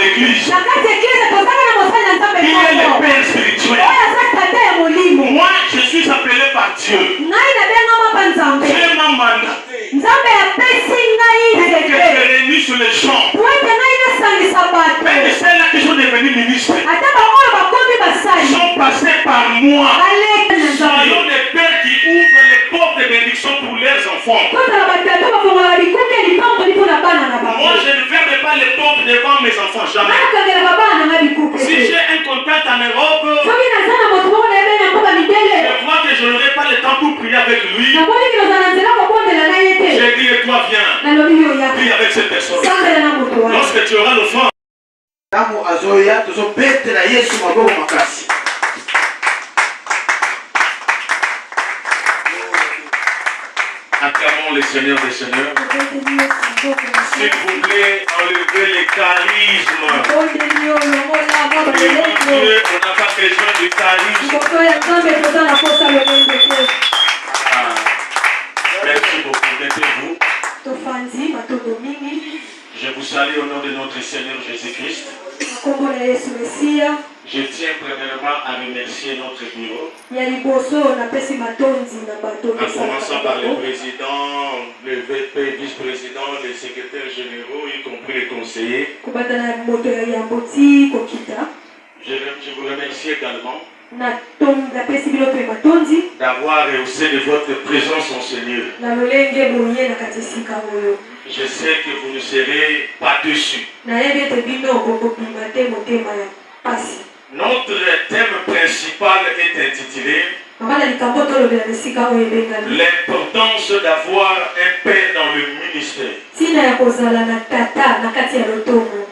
l'église. Il est le Père spirituel. Moi, je suis appelé par Dieu. Dieu m'a mandaté pour que je réunisse sur les champs. Même celles-là qui sont devenues ministres sont passés par moi. Soyons des pères qui ouvrent les portes de bénédiction pour leurs enfants. Moi, je ne ferme pas les portes devant mes enfants, jamais. Si j'ai un contact en Europe, je vois que je n'aurai pas le temps pour prier avec lui. J'ai dit, et toi viens, prie avec cette personne. Lorsque tu auras l'offrande, acclamons le Seigneur des Seigneurs. S'il vous plaît, enlevez les charismes. Dieu, on n'a pas besoin de charisme. Merci beaucoup. Mettez-vous. Je vous salue au nom de notre Seigneur Jésus-Christ. Je tiens premièrement à remercier notre bureau. En commençant par le président, le VP, vice-président, les secrétaires généraux, y compris les conseillers. Je vous remercie également d'avoir rehaussé de votre présence en Seigneur. Je sais que vous ne serez pas dessus. Notre thème principal est intitulé l'importance d'avoir un père dans le ministère.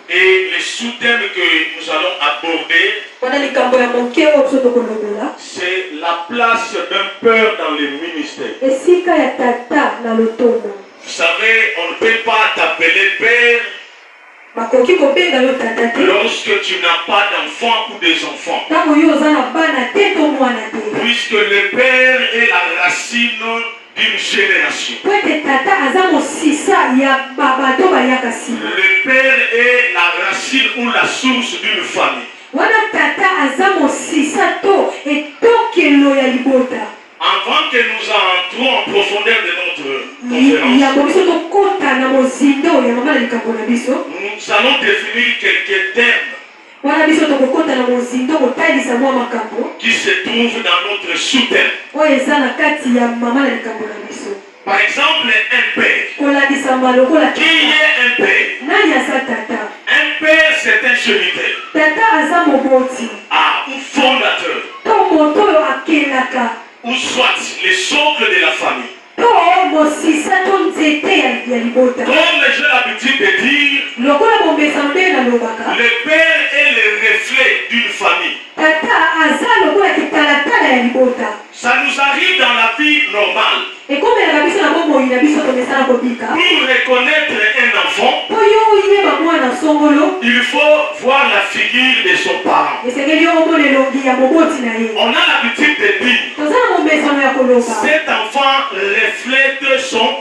Et le sous-thème que nous allons aborder, c'est la place d'un père dans le ministère. Vous savez, on ne peut pas t'appeler père lorsque tu n'as pas d'enfants ou des enfants. Puisque le père est la racine d'une génération. Le père est la racine ou la source d'une famille. Avant que nous entrons en profondeur de notre conférence, nous allons définir quelques termes qui se trouvent dans notre sous-thème. Par exemple, un père. Qui est un père? Un père, c'est un géniteur. Ou fondateur. Ou soit le socle de la famille. Comme j'ai l'habitude de dire, le père est le reflet d'une famille. Ça nous arrive dans la vie normale. Pour reconnaître un enfant, il faut voir la figure de son parent. On a l'habitude de dire, cet enfant reflète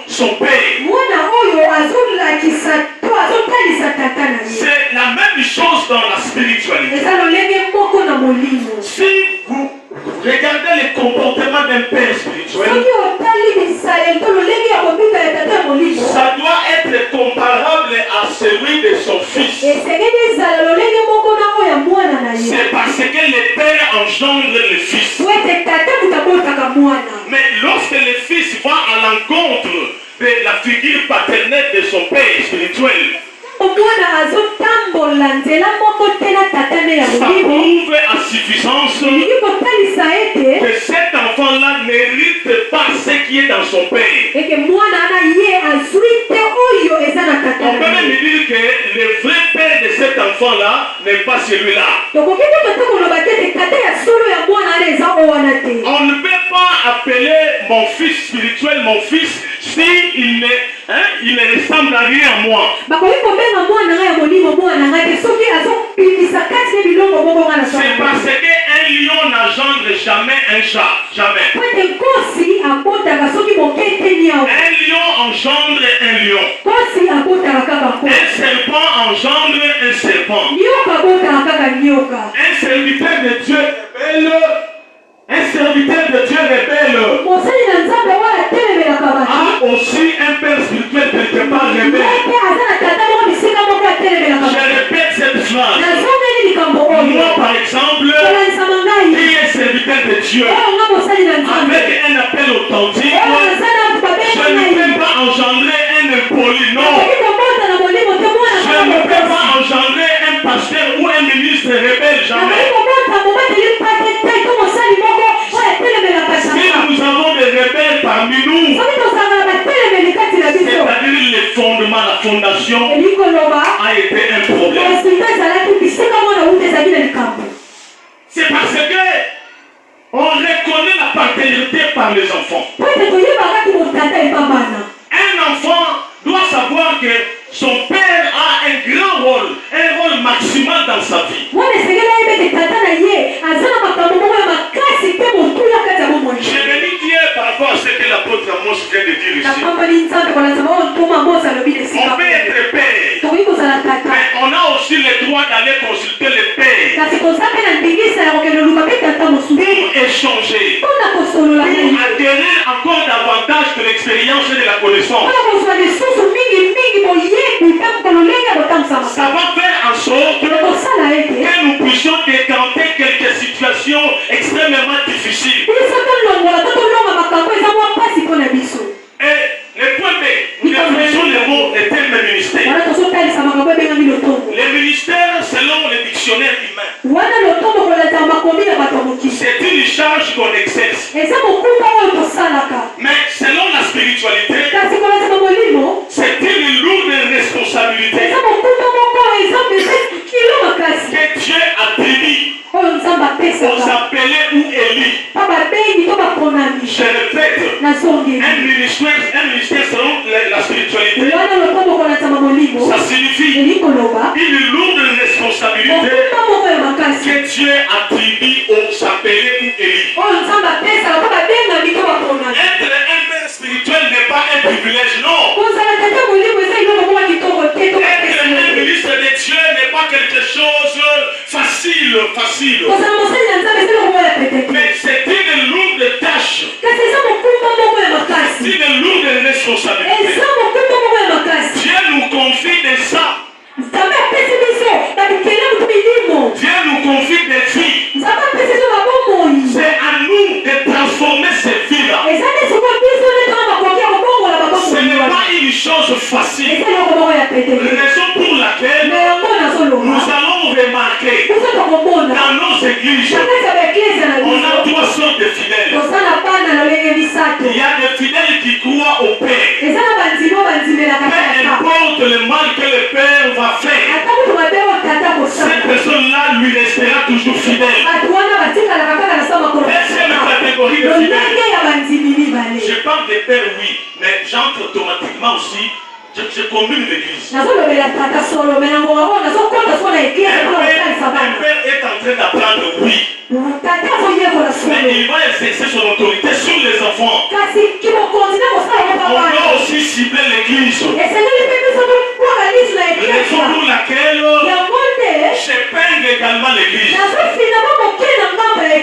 son père. C'est la même chose dans la spiritualité. Si vous regardez le comportement d'un père spirituel, ça doit être comparable à celui de son fils. C'est parce que le père engendre le fils. Mais lorsque le fils va à l'encontre de la figure paternelle de son père spirituel, ça prouve à suffisance que cet enfant-là n'hérite pas ce qui est dans son père. On peut même dire que le vrai père de cet enfant-là n'est pas celui-là. On ne peut pas appeler mon fils spirituel mon fils s'il ne ressemble à rien à moi. C'est parce qu'un lion n'engendre jamais un chat. Jamais. Un lion engendre un lion. Un serpent engendre un serpent. Un serviteur de Dieu rebelle. Un serviteur de Dieu rebelle a aussi un père spirituel quelque part rebelle. Je répète cette phrase. Moi par exemple, qui est serviteur de Dieu, avec un appel authentique, je ne peux pas engendrer un impoli, non. Je ne peux pas engendrer un pasteur ou un ministre rebelle, jamais. Si nous avons des rebelles parmi nous, c'est-à-dire le fondement, la fondation a été un problème. C'est parce que on reconnaît la paternité par les enfants. Un enfant doit savoir que son père a un grand rôle, un rôle maximal dans sa vie. Je bénis Dieu par rapport à ce que l'apôtre Amos vient de dire ici. On peut être père, mais on a aussi le droit d'aller consulter le père pour échanger, pour acquérir encore davantage de l'expérience et de la connaissance. Ça va faire en sorte que nous puissions décanter quelques situations extrêmement difficiles. Et le point B, nous définissons les mots, les termes ministères. Les ministères, selon le dictionnaire humain, c'est une charge qu'on exerce. Mais selon la spiritualité, c'est une lourde responsabilité que Dieu attribue aux appelés ou élus. Je répète, un ministère selon la spiritualité, ça signifie une lourde responsabilité que Dieu attribue aux appelés ou élus. Être un père spirituel n'est pas un privilège, non. Être un ministre de Dieu n'est pas quelque chose facile. Mais c'est une lourde tâche. C'est une lourde responsabilité. Dieu nous confie de ça. Dieu nous confie des vies. C'est à nous de transformer ces vies-là. Ce n'est pas une chose facile. Raison pour laquelle nous allons remarquer dans nos églises, on a trois sortes de fidèles. Il y a des fidèles qui croient au Père. Peu importe le mal que le Père va faire, cette personne-là lui restera toujours fidèle. Deuxième catégorie de fidèles. Je parle des pères, oui, mais j'entre automatiquement aussi. Je combine l'église. Un père est en train d'apprendre, oui. Mais il va exercer son autorité sur les enfants. On doit aussi cibler l'église. Raison pour laquelle j'épingle également l'église.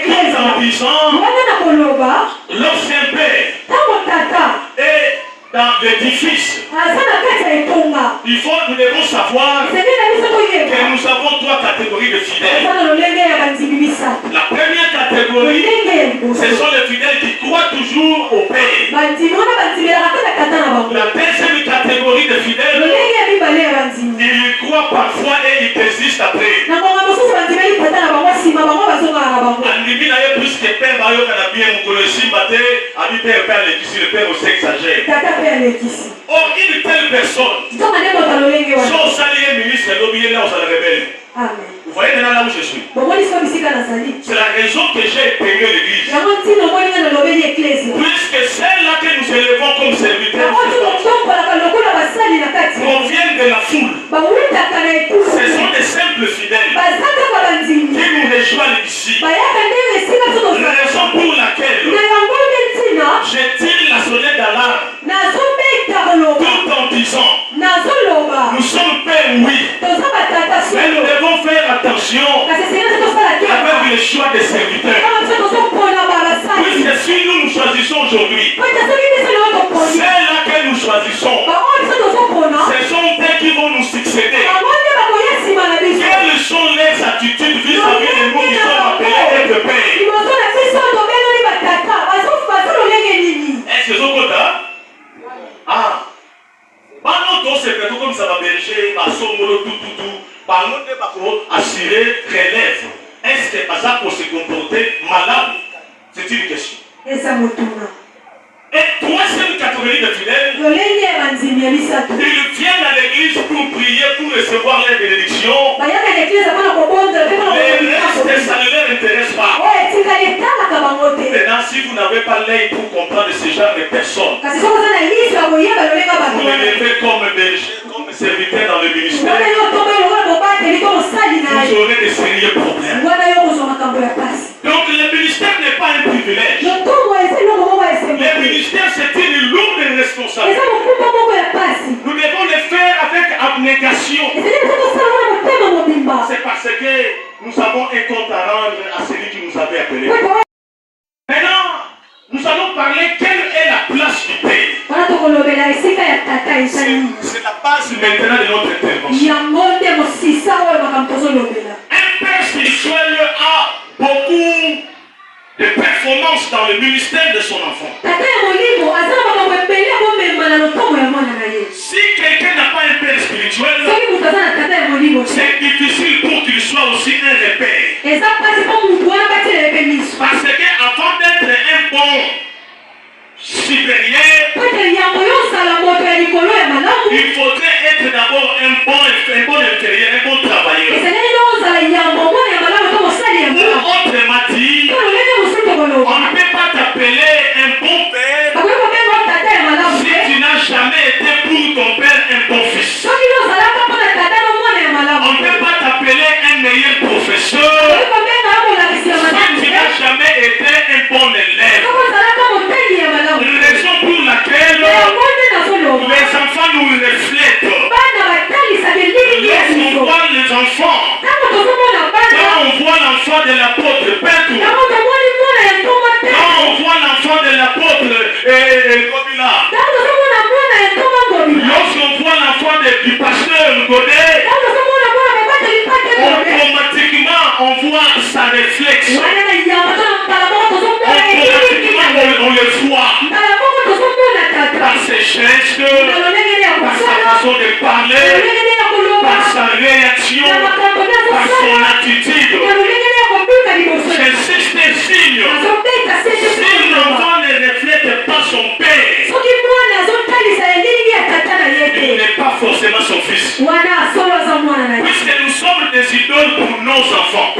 Tout en disant, lorsqu'un père est dans l'édifice, nous devons savoir que nous avons trois catégories de fidèles. La première catégorie, ce sont les fidèles qui croient toujours au Père. La deuxième catégorie de fidèles, ils croient parfois et ils désistent après. Puisque Père Mario Kanabie Moukolesi Maté, ami Père Père Lekisi, le Père aussi exagère. Or, une telle personne, son salaire ministre, l'obéit là où ça le révèle. Vous voyez maintenant là où je suis. C'est la raison que j'ai épinglé l'église. Puisque celles-là que nous élevons comme serviteurs proviennent de la foule. Ce sont des simples fidèles qui nous rejoignent ici. Raison pour laquelle je tire la sonnette d'alarme tout en disant nous sommes pères, oui, mais nous devons faire attention avec le choix des serviteurs. Puisque si nous choisissons aujourd'hui, ceux-là que nous choisissons, ce sont eux qui vont nous succéder. Quelles sont les attitudes vis-à-vis de nous qui sommes appelés être pères? Est-ce que c'est ça? Ah, nous c'est plutôt comme ça va berger, assurer relève. Est-ce que ça pour se comporter malade? C'est une question. Et troisième catégorie de fidèles, ils viennent à l'église pour prier, pour recevoir les bénédictions. Les restes, ça ne leur intéresse pas. Maintenant, si vous n'avez pas l'œil pour comprendre ce genre de personnes, vous les levez comme berger, comme serviteur dans le ministère, vous aurez des sérieux problèmes. Donc le ministère n'est pas un privilège. Le ministère, c'est une lourde responsabilité. Nous devons le faire avec abnégation. C'est parce que nous avons un compte à rendre à celui qui nous avait appelés. Maintenant, nous allons parler quelle est la place du Père. C'est la base maintenant de notre intervention. Un père spirituel a beaucoup de performances dans le ministère de son enfant. Si quelqu'un n'a pas un père spirituel, c'est difficile pour qu'il soit aussi un repère. Parce qu'avant d'être un bon supérieur, il faudrait être d'abord un bon inférieur, un bon travailleur. Autrement dit, on ne peut pas t'appeler un bon père si tu n'as jamais été pour ton père un bon fils. On ne peut pas t'appeler un meilleur professeur si tu n'as jamais été un bon élève. Raison pour laquelle les enfants nous reflètent. Lorsqu'on voit les enfants, quand on voit l'enfant de l'apôtre Pétrou, quand on voit l'enfant de l'apôtre Gobila, lorsqu'on voit l'enfant du pasteur Godet, automatiquement on voit sa réflexion. Automatiquement on le voit par ses gestes, par sa façon de parler, par sa réaction, par son attitude. C'est un signe. Si l'enfant ne reflète pas son père, il n'est pas forcément son fils. Puisque nous sommes des idoles pour nos enfants.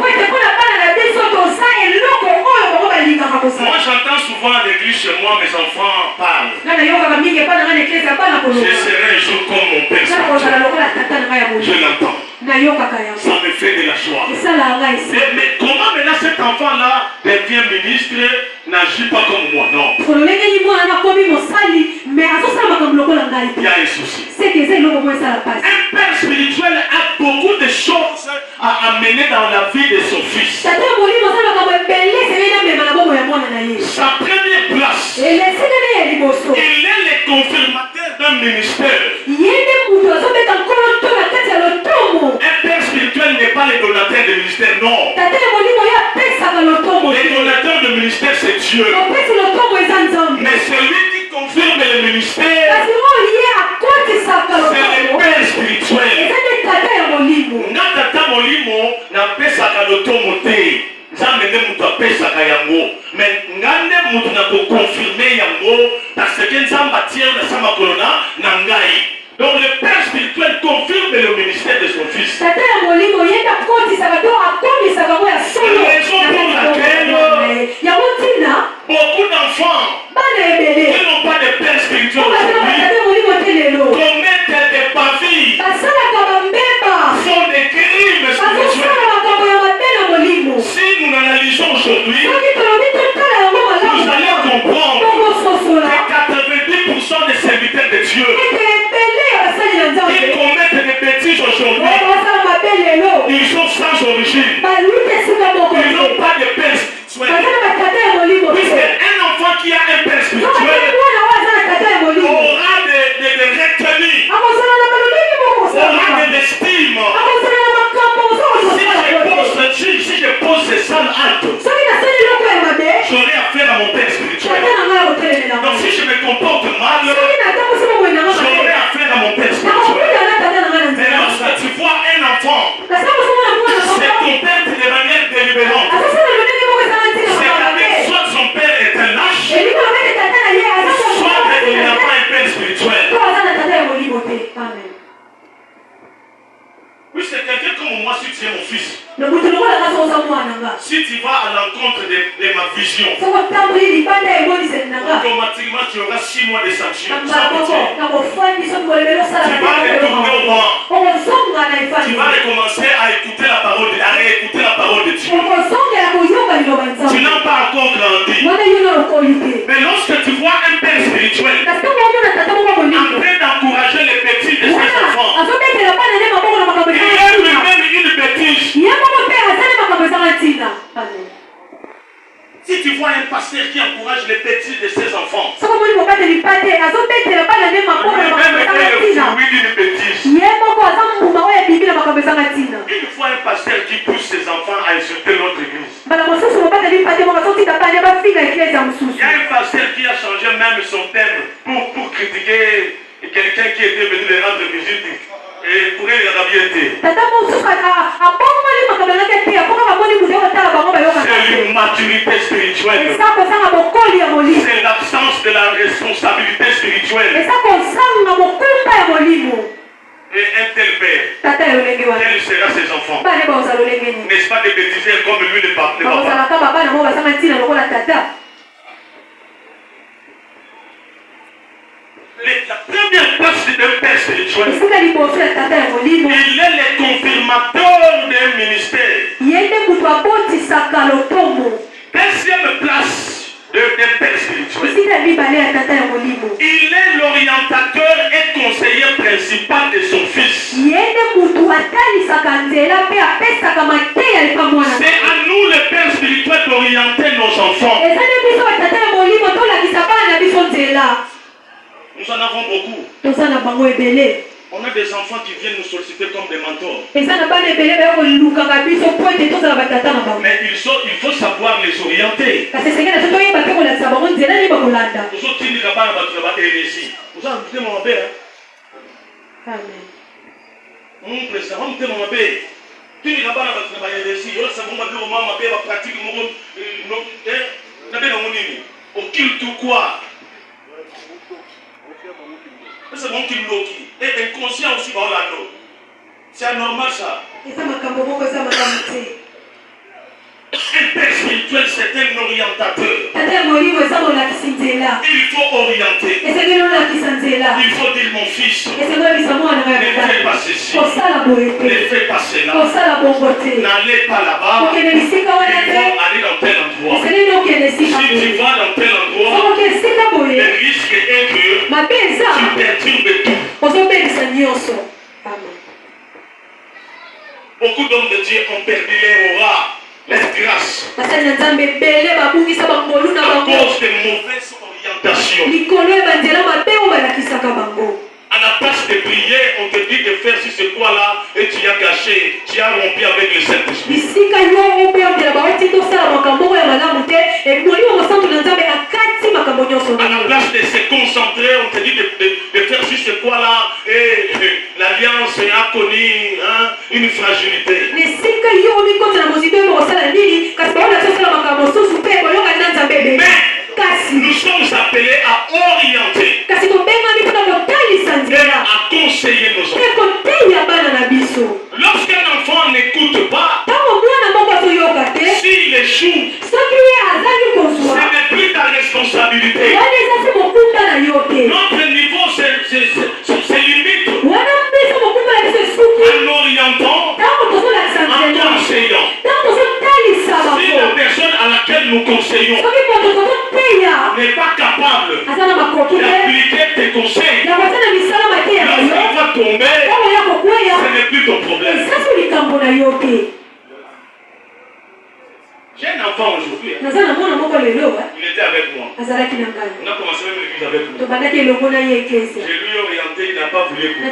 Moi j'entends souvent à l'église chez moi, mes enfants parlent. Je serai un jour comme mon père. Je l'entends. Ça me fait de la joie. Mais comment maintenant cet enfant-là devient ministre, n'agit pas comme moi? Non. Il y a un souci. Un père spirituel a beaucoup de choses à amener dans la vie de son fils. Sa première place, il est le confirmateur d'un ministère. Un père spirituel n'est pas le donateur de ministère, non. Le donateur de ministère, c'est Dieu. Mais celui qui confirme le ministère, c'est le père spirituel. Tata molimo na pesa kalotomo te. Nzambe nde mutu apesaka yango. Mais ngande mutu na confirmer yango parce que nzambe atie na sama kolona na ngai. Donc le père spirituel confirme le ministère de son fils. C'est la raison pour laquelle beaucoup d'enfants qui n'ont pas de père spirituel aujourd'hui commettent des pavilles, font des crimes spirituels. Si nous l'analysons aujourd'hui, vous allez comprendre que 90% des serviteurs de Dieu qui commettent des bêtises aujourd'hui origines. Ils n'ont pas de père spirituel. Puisqu'un enfant qui a un père spirituel aura des retenues, aura de l'estime. Si je pose ces sales actes, j'aurai affaire à mon père spirituel. Donc si je me comporte mal, j'aurai affaire à mon père spirituel. Mais lorsque tu vois un enfant, c'est ton père de manière délibérante. C'est-à-dire soit son père est un lâche, soit il n'a pas un père spirituel. Oui, c'est quelqu'un comme moi, si tu es mon fils. Si tu vas à l'encontre de ma vision, automatiquement tu auras 6 mois de sanction. Tu vas retourner au banc. Tu vas recommencer à écouter la parole, à réécouter la parole de Dieu. Tu n'as pas encore grandi. Mais lorsque tu vois un père spirituel en train d'encourager les petits de ses enfants, il y a lui-même une bêtise. Si tu vois un pasteur qui encourage les petits de ses enfants, lui-même est le fruit d'une bêtise. Une fois un pasteur qui pousse ses enfants à insulter notre église. Il y a un pasteur qui a changé même son thème pour critiquer quelqu'un qui était venu les rendre visite. Et pour elle, il a bien été. C'est l'immaturité spirituelle. C'est l'absence de la responsabilité spirituelle. Et un tel père, quels seront ses enfants? N'est-ce pas des bêtisiers comme lui le papa? La première place d'un père spirituel, il est le confirmateur d'un ministère. Deuxième place d'un père spirituel, il est l'orientateur et conseiller principal de son fils. C'est à nous le père spirituel d'orienter nos enfants. Nous en avons beaucoup. On a des enfants qui viennent nous solliciter comme des mentors. Mais il faut savoir les orienter. C'est bon qu'il bloque. Et inconscient aussi dans l'anneau. C'est anormal ça. Un père spirituel, c'est un orientateur. Il faut orienter. Il faut dire mon fils, ne fais pas ceci, ne fais pas cela, n'allez pas là-bas, il faut aller dans tel endroit. Si tu vas dans tel endroit, le risque est que tu perturbes tout. Beaucoup d'hommes de Dieu ont perdu leur aura, leur grâce, à cause de mauvaises orientations. À la place de prier, on te dit de faire ce quoi-là et tu as gâché, tu as rompu avec le Saint-Esprit. À la place de se concentrer, on te dit de faire ce quoi-là et l'alliance a connu une fragilité. Mais nous sommes appelés à orienter et à conseiller nos enfants. Lorsqu'un enfant n'écoute pas, s'il échoue, ce n'est plus ta responsabilité. Notre niveau, c'est limite. En orientant, en conseillant. Si la personne à laquelle nous conseillons n'est pas capable d'appliquer tes conseils, lorsqu'il va tomber, ce n'est plus ton problème. enfant aujourd'hui. Il était avec moi. On a commencé même l'église avec moi. Je lui ai orienté, il n'a pas voulu écouter.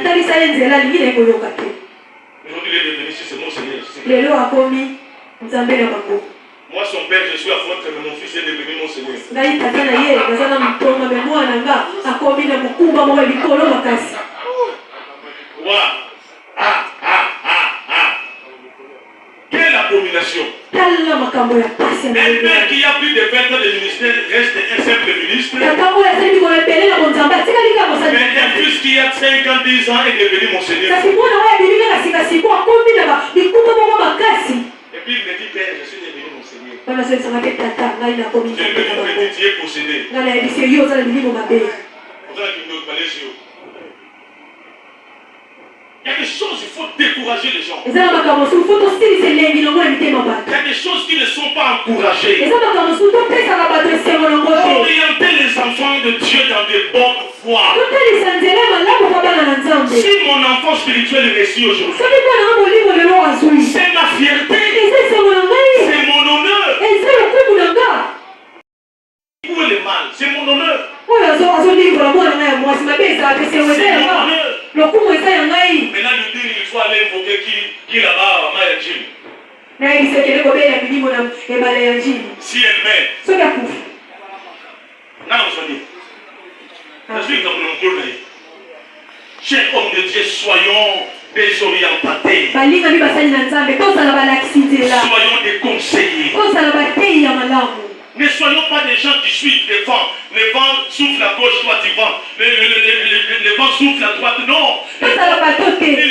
Aujourd'hui, il est devenu ici, c'est mon Seigneur. Moi, son père, je suis à faute, mais mon fils est devenu mon Seigneur. Voilà. Quelle abomination. Un père qui a plus de 20 ans de ministère reste un simple ministre. Mais un fils qui a 5 ans, 10 ans est devenu mon Seigneur. Et puis il me dit, Père, je suis devenu mon Seigneur. Je me dis, tu es possédé. Il y a des choses, il faut décourager les gens. Il y a des choses qui ne sont pas encouragées. Orienter les enfants de Dieu dans des bonnes voies. Si mon enfant spirituel réussit aujourd'hui, c'est ma fierté, c'est mon honneur. Où est le mal? C'est mon honneur. C'est mon honneur. Maintenant, il dit il faut aller invoquer qui là-bas, si elle meurt. Chers hommes de Dieu, soyons désorientés. Soyons des conseillers. Ne soyons pas des gens qui suivent le vent. Le vent souffle à gauche, toi tu vas. Le vent souffle à droite. Non. Il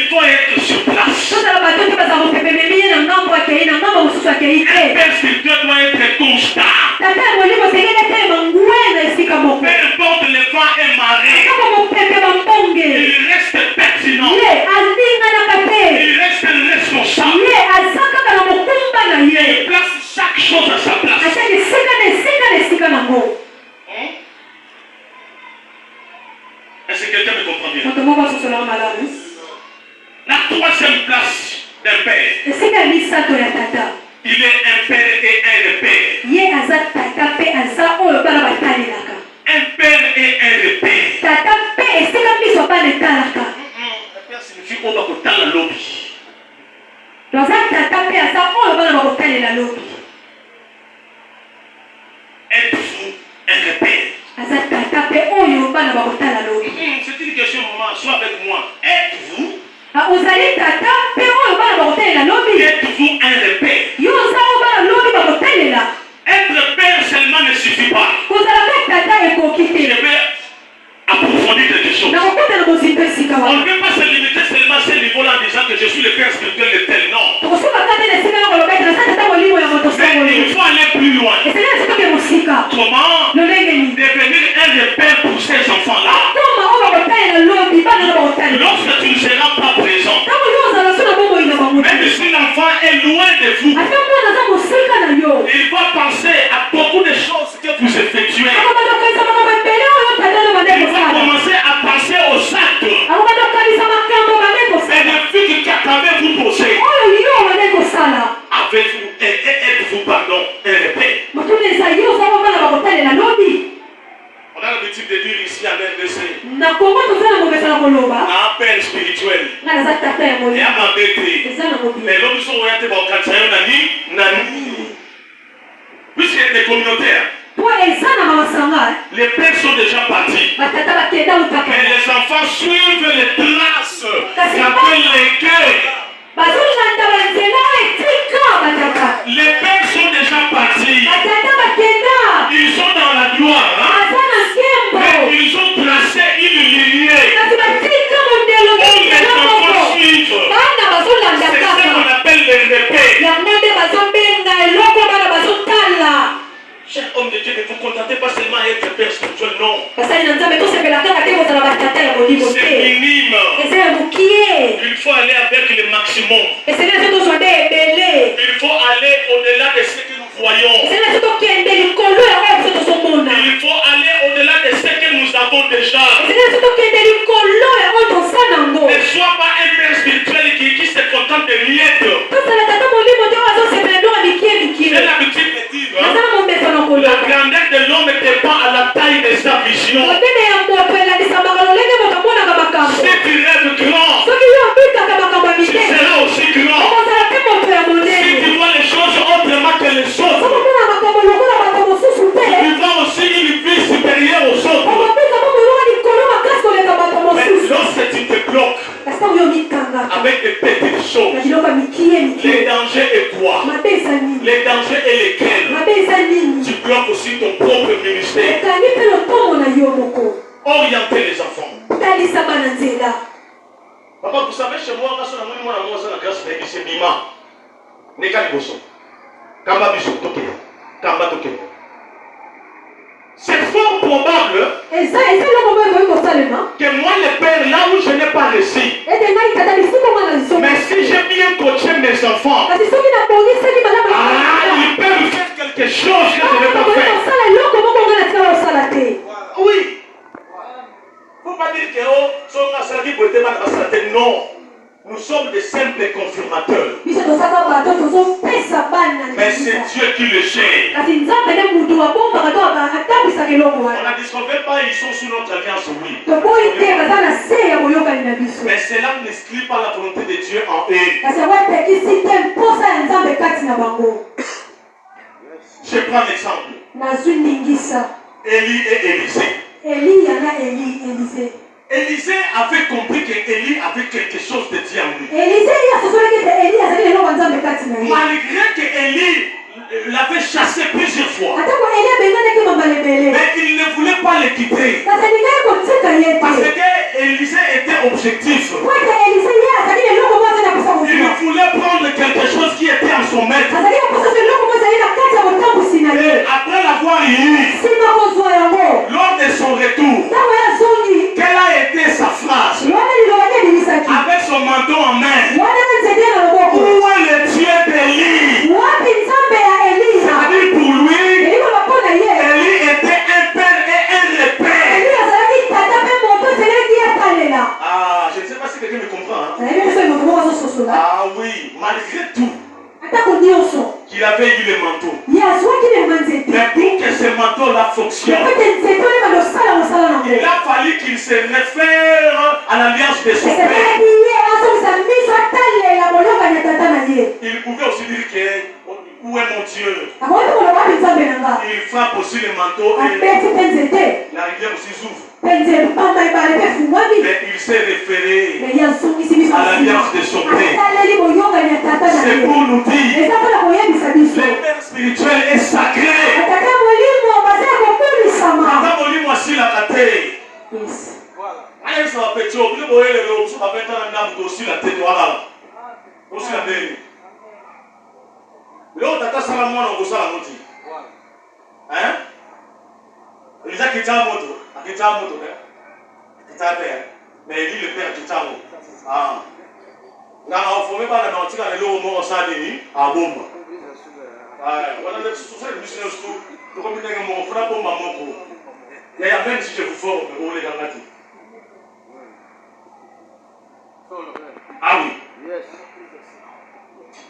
faut être sur place. Un père spirituel doit être constant. Peu importe le vent et marée, il reste pertinent. Il reste responsable. Il place chaque chose à sa place. Est-ce que quelqu'un me comprend bien? La troisième place d'un père. Il est un père et un repère. Un père et un repère. Un père signifie qu'on va côté la lobby. Êtes-vous un repère? C'est une question, maman, sois avec moi. Êtes-vous? Êtes-vous un repère? Être père seulement ne suffit pas. Je vais approfondir quelque chose. On ne peut pas se limiter seulement à ce niveau-là en disant que je suis le père spirituel de tel. Non. Mais il faut aller plus loin. Comment devenir un repère pour ces enfants-là? Lorsque tu ne seras pas présent, même si l'enfant est loin de vous, il va penser à beaucoup de choses que vous effectuez. Il va commencer à penser aux actes et les fuites qu'avez-vous posées. Êtes-vous, pardon, un repère? On a l'habitude de dire ici à l'RDC, un père spirituel et un maître. Mais l'homme sont orientés par Nani. Puisqu'il y a des communautaires, les pères sont déjà partis. Et les enfants suivent les traces qu'appellent les cœurs. Les pères sont déjà partis. Ils sont dans la gloire. Mais ils ont tracé une lignée. On les enfants suivent. C'est ce qu'on appelle les repères. Chers hommes de Dieu, ne vous contentez pas seulement d'être père spirituel, non. C'est minime. Il faut aller avec le maximum. Il faut aller au-delà de ce que nous voyons. Il faut aller au-delà de ce que nous avons déjà. Ne sois pas un père spirituel qui se contente de miettes. J'ai l'habitude de dire de sa vision. monene ya moto elalisambaka lolenge moto amonaka makambo. Si tu rêves grand, soki yo obikaka makambo ya tu minene seras aussi grand. okozala te moto ya Si monene. tu vois les choses autrement que les autres, okomona makambo lokola bato mosusu te tu vivras aussi une vie supérieure aux autres. okobika mo moyoka likolo makasi koleka bato Mais mosusu. lorsque tu te bloques kasi ntango yo mikangaka avec des petites na choses, biloko ya mikie les mikie dangers et quoi? mabe eza nini Les dangers et lesquels? mabe eza nini Tu bloques aussi ton propre ministère. okangi mpe lotongo na yo moko Orienter les enfants. talisa bana nzela. Papa, vous savez, chez moi, quand on a moi, la grâce, c'est Bima. Neka Liboso. Kamba Biso, Toké. Kamba Toké. C'est fort probable eza eloko moko ekoki kosalema que moi, le père, là où je n'ai pas réussi, ete ngai tata lisuko mwana liso mais si j'ai bien coaché mes enfants, kasi soki nabongisaki malamu ils peuvent faire quelque chose que je n'ai pas fait. kosala eloko moko ngai natikala kosala te. Oui. Il ne faut pas dire que non. Nous sommes des simples confirmateurs. biso tosaka bato tozopesa bana Mais c'est Dieu qui le gère. kasi nzambe nde mutu abombaka to atambwisaka eloko On wana ne disconvient pas, ils sont sous notre alliance, oui. toboyi te baza na se ya boyokani na biso Mais cela n'exclut pas la volonté de Dieu en eux. kasi yango epekisi te mposa ya nzambe kati na bango. Je prends l'exemple. nazwi ndingisa Élie et Élisée. eliya na elise. Élisée avait compris que Élie avait quelque chose de Dieu en lui. elise ye asosolaki ete eli azali eloko ya nzambe kati na ye Malgré que Élie l'avait chassé plusieurs fois. atako eli abenganaki mambala ebele Mais il ne voulait pas le quitter. kasi alingaki kotika ye Parce te que Élisée était objectif. po ete elise ye azali eloko mo azali na posa Il kozwa voulait prendre quelque chose qui était en son maître. azali na posa so eloko mo ezali na kati ya botambusi na ye Et après l'avoir eu, nsima kozwa yango lors de son retour, ntango ye azongi quelle a été sa phrase? wana liloba te ebimisaki Avec son manteau en main. wana na nzete na loboko Où est le Dieu d'Élie? wapi nzambe ya eliya C'est-à-dire pour lui, elikola mpo na ye Élie était un père et un repère. eliya azalaki tata mpe moto ezelaki yatalela Ah, je ne sais pas si quelqu'un me comprend. Hein? nayebi biso moto moko azososola Ah oui, malgré tout, atako nyonso qu'il avait eu le manteau. ye azwaki lema nzete Mais pour que ce manteau-là fonctionne, epete nzete oyeba losala mosala nango il a fallu qu'il se réfère à l'alliance de son père. esepelaki ye azongisa miso atalela boyokani ya tata na ye Il pouvait aussi dire que où est mon Dieu? akoki koloba wapi nzambe na nga Il frappe aussi le manteau et abeti mpe nzete la rivière aussi s'ouvre. mpe nzete pamba ebale mpe efungwami Mais il s'est référé ye azongisi miso à l'alliance de son père. ataleli boyokani ya tata na C'est ye pour nous dire, eza mpona koyebisa biso le père spirituel est sacré. atata molimo baza ya kokulisama Ata molimo asila kate. Allez, ça va péter. Vous voyez le lot, ça va péter dans la gamme aussi la tête. Voilà. Aussi la tête. L'autre, t'as ça la moine, on va ça la moitié. Hein? Il a quitté la moto. Il a quitté la moto. Il a quitté la terre. Mais il dit le père quitté la moto. Ah. Là, on ne faut même pas la mentir dans les lots au mort, ça, à bombe. Voilà, tout ça, le business, tout. Comme il y a un mot, il faut la bombe à mon coup. Il y a même si je vous forme, vous les gangati. Ah oui.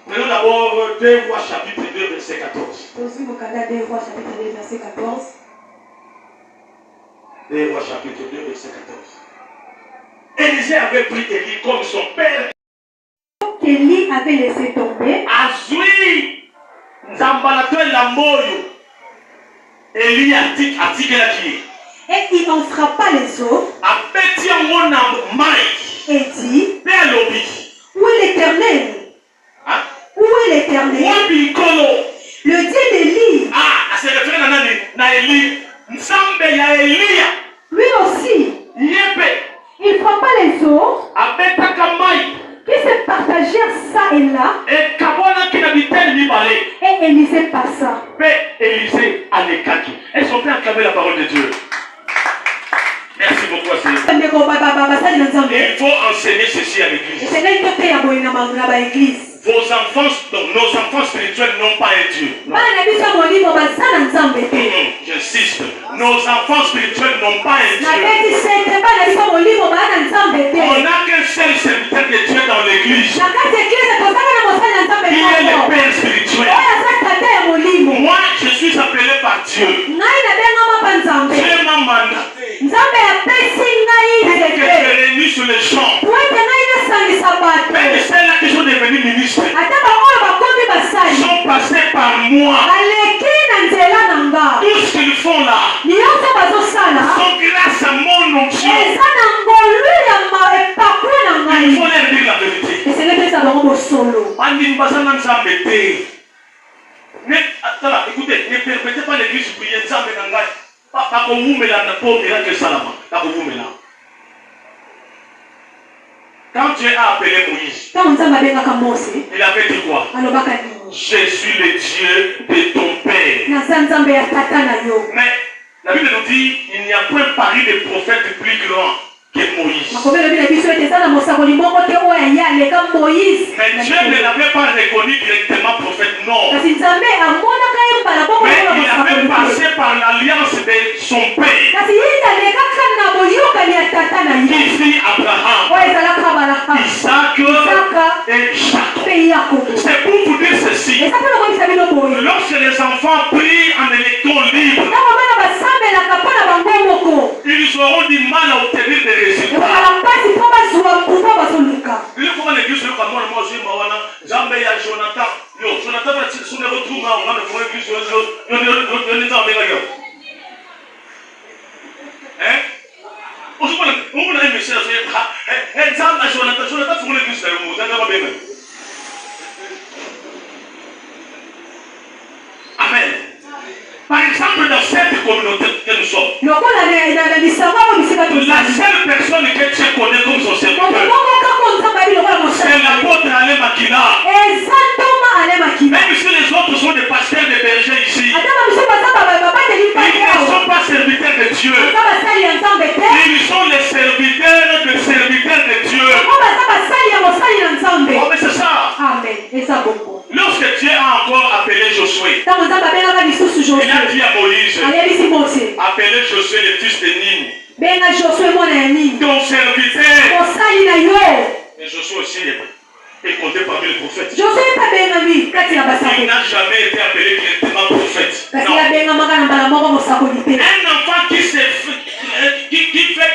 Prenons d'abord 2 Rois chapitre 2 verset 14. 2 Rois chapitre 2 verset 14. 2 Rois chapitre 2 verset 14. Élisée avait pris Élie comme son père. Élie avait laissé tomber. Azui Nzambalato et la moyo. Élie a dit la qui. Et il en frappa les eaux. Abeti en mon maï. Et dit, Père Lobi. où est l'Éternel? Hein? Où est l'Éternel? Wabi Kolo. Le Dieu d'Élie. Ah, c'est le frère na Élie. Nzambe ya Elia. Lui aussi, Yebe. il frappa les eaux Abeta kamai. qui se partagèrent ça et là. Et kabona qui n'habitait ni balé. Et Élisée passa. Mais Élisée a les kaki. Elles sont prêtes à acclamer la parole de Dieu. Merci beaucoup, Seigneur. Il faut enseigner ceci à l'église. Vos enfants, donc nos enfants spirituels n'ont pas un Dieu. J'insiste. Nos enfants spirituels n'ont pas un Dieu. On n'a qu'un seul serviteur de Dieu dans l'église. Qui est le Père spirituel. Moi, je suis appelé par Dieu. Dieu m'a moi. Tout ce qu'ils font là sont grâce à mon onction. Il faut leur dire la vérité. Écoutez, ne permettez pas l'église prier. Quand Dieu a appelé Moïse, il avait dit quoi? Je suis le Dieu de ton père. Mais la Bible nous dit il n'y a point paru de prophète plus grand que Moïse. Mais Dieu ne l'avait pas reconnu directement prophète, non. Mais il avait passé par l'alliance de son père. Qui fit Abraham, Isaac et Jacob. C'est pour vous dire ceci. Lorsque les enfants prient en électron libre, ils auront du mal à obtenir des résultats. Il faut que l'église soit comme moi, Jonathan, Amen. Par exemple, dans cette communauté que nous sommes, la seule personne que tu connais comme son serviteur, c'est l'apôtre Alain Makina. Même si les autres sont des pasteurs, des bergers ici, ils ne sont pas serviteurs de Dieu. Ils sont les serviteurs de Dieu. Oh, mais c'est ça. Lorsque Dieu a encore appelé Josué, il a dit à Moïse, appelez Josué le fils de Nun, ton serviteur. Et Josué aussi est compté parmi les prophètes. Il n'a jamais été appelé directement prophète. Non. Un enfant qui fait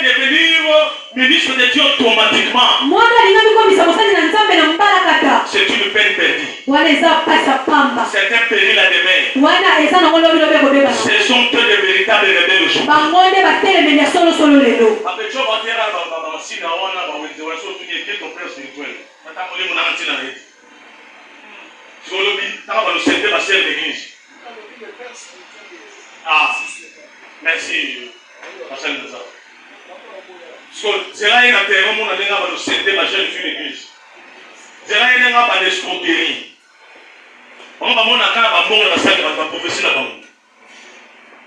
devenir ministre de Dieu automatiquement, c'est une peine perdue. C'est un péril à demain. Ce sont eux de véritables rebelles aujourd'hui. Ah, merci. C'est là qu'il y a un terrain où on a des jeune fille d'église. C'est là qu'il y a des escroqueries. On va voir quand on va faire la prophétie là-bas.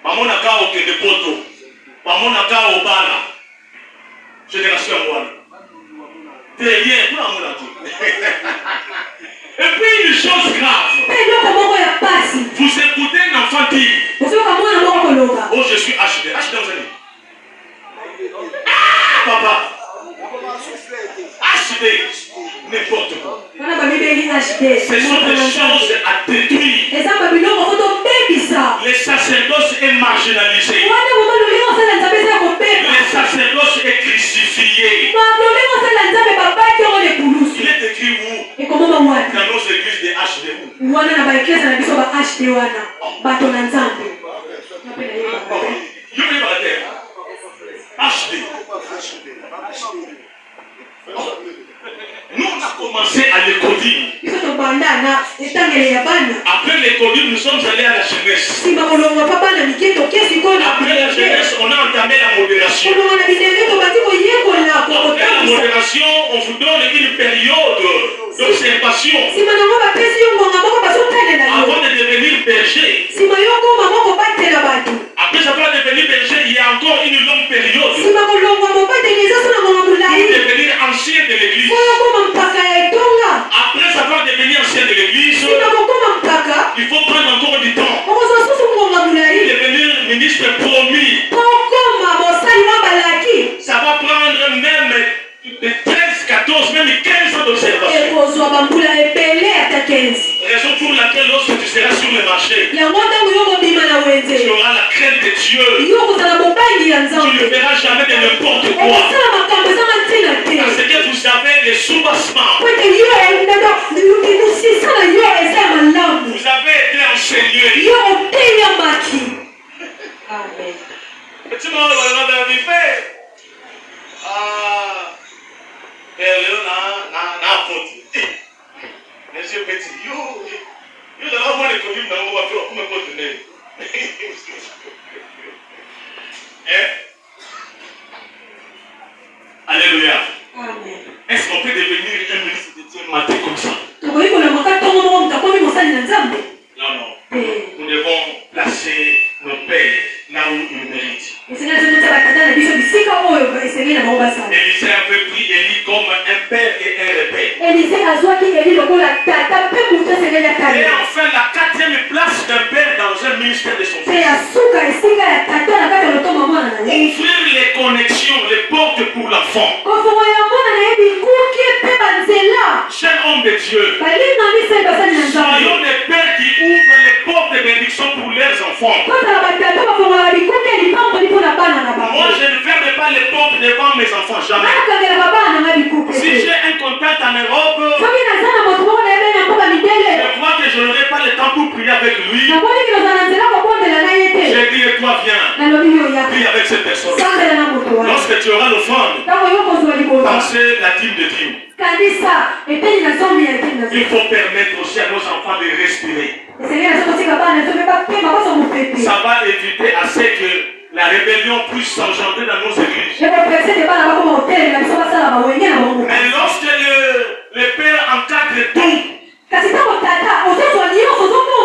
On va voir quand on va des poteaux. On va voir quand on va là. Génération moi. Derrière, pour l'amour là-dessus. Et puis une chose grave. Vous écoutez un enfant dire, oh je suis HD. HD vous allez. Ah papa. HD. N'importe quoi. Ce sont des choses à détruire. Les sacerdoces est marginalisé. Les sacerdoces est crucifié. Il est écrit où? Dans nos églises de HD. HD. Nous, on a commencé à l'école. Après l'école, nous sommes allés à la jeunesse. Après la jeunesse, on a entamé la modération. Après la modération, on vous donne une période d'observation avant de devenir berger. Après avoir devenu berger, il y a encore une longue période pour devenir ancien de l'église. Après avoir devenu ancien de l'église, il faut prendre encore du temps pour devenir ministre promis. Ça va prendre même 13, 14, même 15 ans d'observation. Raison pour laquelle lorsque tu seras sur le marché, tu auras la crainte de Dieu. Tu ne feras jamais de n'importe quoi. Parce que vous avez les soubassements. Vous avez été enseigné tu m'as dit, monsieur Petit, you don't want to continue now. What you come about today? Alléluia. Amen. Est-ce qu'on peut devenir un ministre de Dieu matin comme ça? Non, non. Nous devons placer nos pères là où ils méritent. Élisée avait pris Élie comme un père et un repère. Et enfin, la 4e place d'un père dans un ministère de son fils. Ouvrir les connexions, les portes pour l'enfant. Cher homme de Dieu, soyons des pères qui ouvrent les portes de bénédiction pour leurs enfants. Moi, je ne ferme pas les portes devant mes enfants, jamais. Si j'ai un contact en Europe, je vois que je n'aurai pas le temps pour prier avec lui. Je dis, et toi viens, prie avec cette personne. Lorsque tu auras l'offrande, pensez la dîme de Dieu. Il faut permettre aussi à nos enfants de respirer. Ça va éviter à ce que la rébellion puisse s'engendrer dans nos églises. Mais lorsque le Père encadre tout,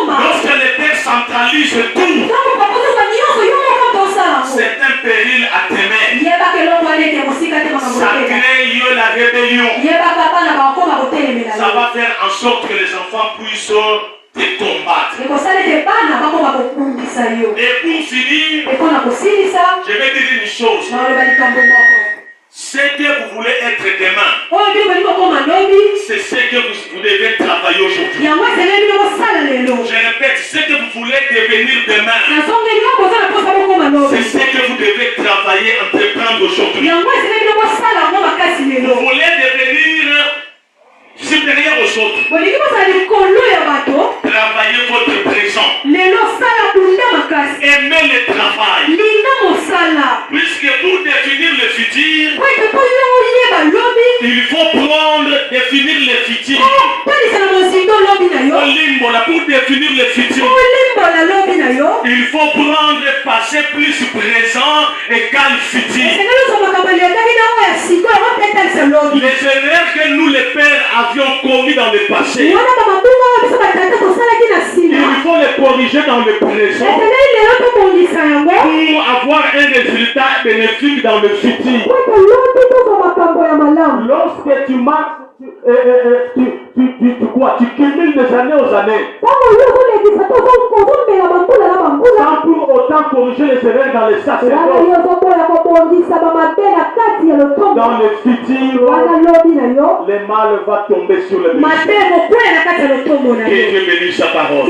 lorsque le Père centralise tout, c'est un péril à temer. Ça crée la rébellion. Ça va faire en sorte que les enfants puissent te combattre. Et pour finir, je vais dire une chose. Ce que vous voulez être demain, c'est ce que vous devez travailler aujourd'hui. Je répète, ce que vous voulez devenir demain, c'est ce que vous devez travailler, entreprendre aujourd'hui. Vous voulez devenir supérieur aux autres. Travaillez votre présent. Aimez le travail. Puisque pour définir le futur, il faut définir le futur. Pour définir le futur, il faut prendre passé plus présent égale futur. Les erreurs que nous les pères avions commis dans le passé, il faut les corriger dans le présent pour avoir un résultat bénéfique dans le futur. Lorsque tu marches, tu cumules des années aux années sans pour autant corriger les erreurs dans les sacerdotes, dans le futur, le mal va tomber sur le ministère. Que Dieu bénisse sa parole.